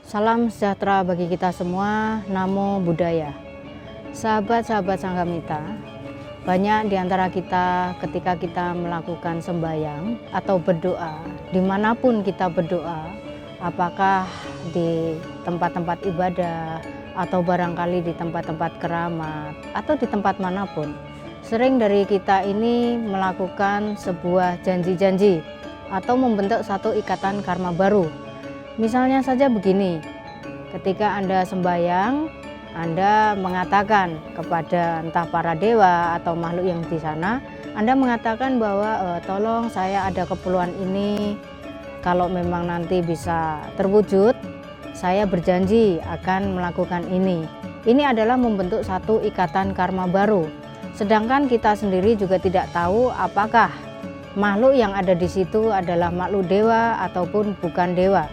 Salam sejahtera bagi kita semua, Namo Buddhaya. Sahabat-sahabat Sanghamita, banyak di antara kita ketika kita melakukan sembahyang atau berdoa, dimanapun kita berdoa, apakah di tempat-tempat ibadah atau barangkali di tempat-tempat keramat atau di tempat manapun, sering dari kita ini melakukan sebuah janji-janji atau membentuk satu ikatan karma baru. Misalnya saja begini, ketika Anda sembahyang, Anda mengatakan kepada entah para dewa atau makhluk yang di sana, Anda mengatakan bahwa tolong saya ada keperluan ini, kalau memang nanti bisa terwujud, saya berjanji akan melakukan ini. Ini adalah membentuk satu ikatan karma baru. Sedangkan kita sendiri juga tidak tahu apakah makhluk yang ada di situ adalah makhluk dewa ataupun bukan dewa.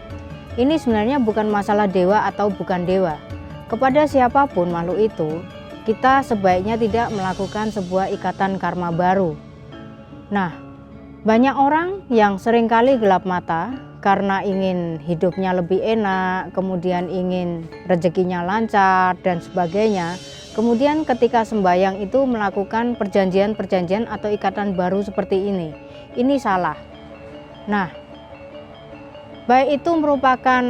Ini sebenarnya bukan masalah dewa atau bukan dewa. Kepada siapapun makhluk itu, kita sebaiknya tidak melakukan sebuah ikatan karma baru. Nah, banyak orang yang seringkali gelap mata karena ingin hidupnya lebih enak, kemudian ingin rezekinya lancar dan sebagainya. Kemudian ketika sembahyang itu melakukan perjanjian-perjanjian atau ikatan baru seperti ini. Ini salah. Nah, baik itu merupakan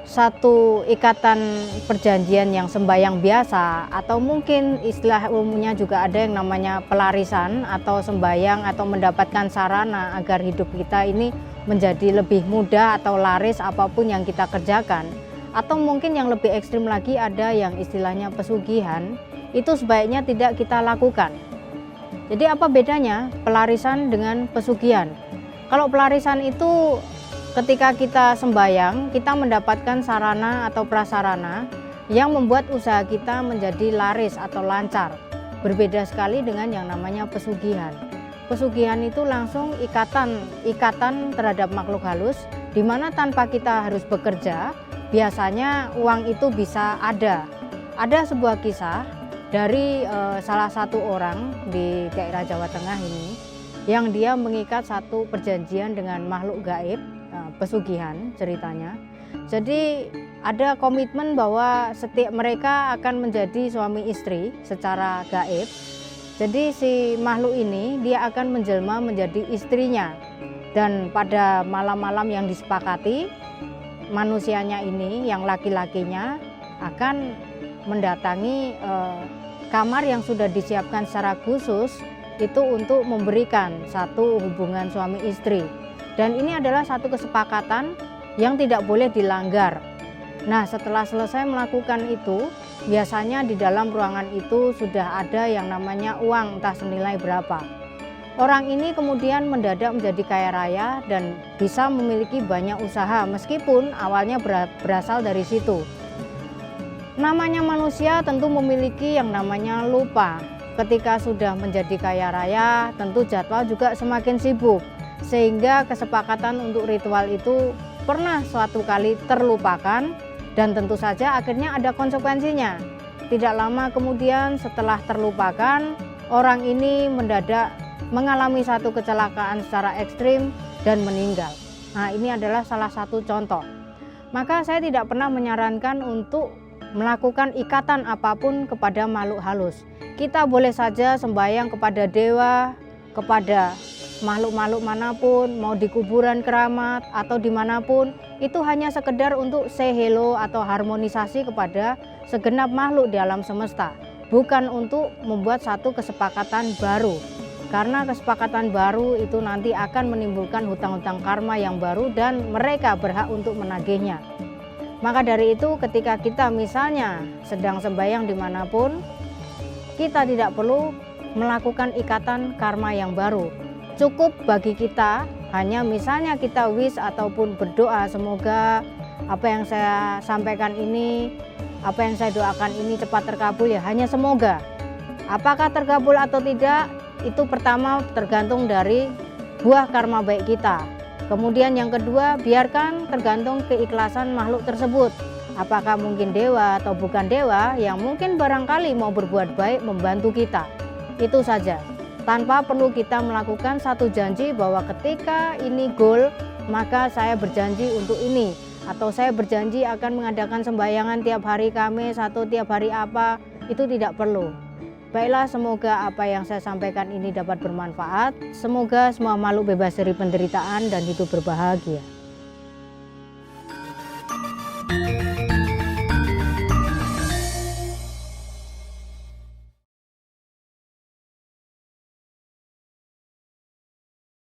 satu ikatan perjanjian yang sembahyang biasa atau mungkin istilah umumnya juga ada yang namanya pelarisan atau sembahyang atau mendapatkan sarana agar hidup kita ini menjadi lebih mudah atau laris apapun yang kita kerjakan. Atau mungkin yang lebih ekstrim lagi ada yang istilahnya pesugihan, itu sebaiknya tidak kita lakukan. Jadi apa bedanya pelarisan dengan pesugihan? Kalau pelarisan itu ketika kita sembahyang, kita mendapatkan sarana atau prasarana yang membuat usaha kita menjadi laris atau lancar. Berbeda sekali dengan yang namanya pesugihan. Pesugihan itu langsung ikatan terhadap makhluk halus, di mana tanpa kita harus bekerja, biasanya uang itu bisa ada. Ada sebuah kisah dari salah satu orang di daerah Jawa Tengah ini, yang dia mengikat satu perjanjian dengan makhluk gaib, pesugihan ceritanya. Jadi ada komitmen bahwa setiap mereka akan menjadi suami istri secara gaib. Jadi si makhluk ini dia akan menjelma menjadi istrinya, dan pada malam-malam yang disepakati, manusianya ini yang laki-lakinya akan mendatangi kamar yang sudah disiapkan secara khusus itu untuk memberikan satu hubungan suami istri. Dan ini adalah satu kesepakatan yang tidak boleh dilanggar. Nah, setelah selesai melakukan itu, biasanya di dalam ruangan itu sudah ada yang namanya uang, entah senilai berapa. Orang ini kemudian mendadak menjadi kaya raya dan bisa memiliki banyak usaha meskipun awalnya berasal dari situ. Namanya manusia tentu memiliki yang namanya lupa. Ketika sudah menjadi kaya raya, tentu jadwal juga semakin sibuk. Sehingga kesepakatan untuk ritual itu pernah suatu kali terlupakan dan tentu saja akhirnya ada konsekuensinya. Tidak lama kemudian setelah terlupakan, orang ini mendadak mengalami satu kecelakaan secara ekstrim dan meninggal. Nah, ini adalah salah satu contoh. Maka saya tidak pernah menyarankan untuk melakukan ikatan apapun kepada makhluk halus. Kita boleh saja sembahyang kepada dewa, kepada makhluk-makhluk manapun, mau di kuburan keramat atau dimanapun, itu hanya sekedar untuk say hello atau harmonisasi kepada segenap makhluk di alam semesta, bukan untuk membuat satu kesepakatan baru. Karena kesepakatan baru itu nanti akan menimbulkan hutang-hutang karma yang baru dan mereka berhak untuk menagihnya. Maka dari itu ketika kita misalnya sedang sembahyang dimanapun, kita tidak perlu melakukan ikatan karma yang baru. Cukup bagi kita hanya misalnya kita wish ataupun berdoa semoga apa yang saya sampaikan ini, apa yang saya doakan ini cepat terkabul, ya hanya semoga. Apakah terkabul atau tidak, itu pertama tergantung dari buah karma baik kita. Kemudian yang kedua, biarkan tergantung keikhlasan makhluk tersebut. Apakah mungkin dewa atau bukan dewa yang mungkin barangkali mau berbuat baik membantu kita. Itu saja. Tanpa perlu kita melakukan satu janji bahwa ketika ini goal, maka saya berjanji untuk ini. atau saya berjanji akan mengadakan sembahyangan tiap hari Kamis atau tiap hari apa, itu tidak perlu. Baiklah, semoga apa yang saya sampaikan ini dapat bermanfaat. Semoga semua makhluk bebas dari penderitaan dan hidup berbahagia.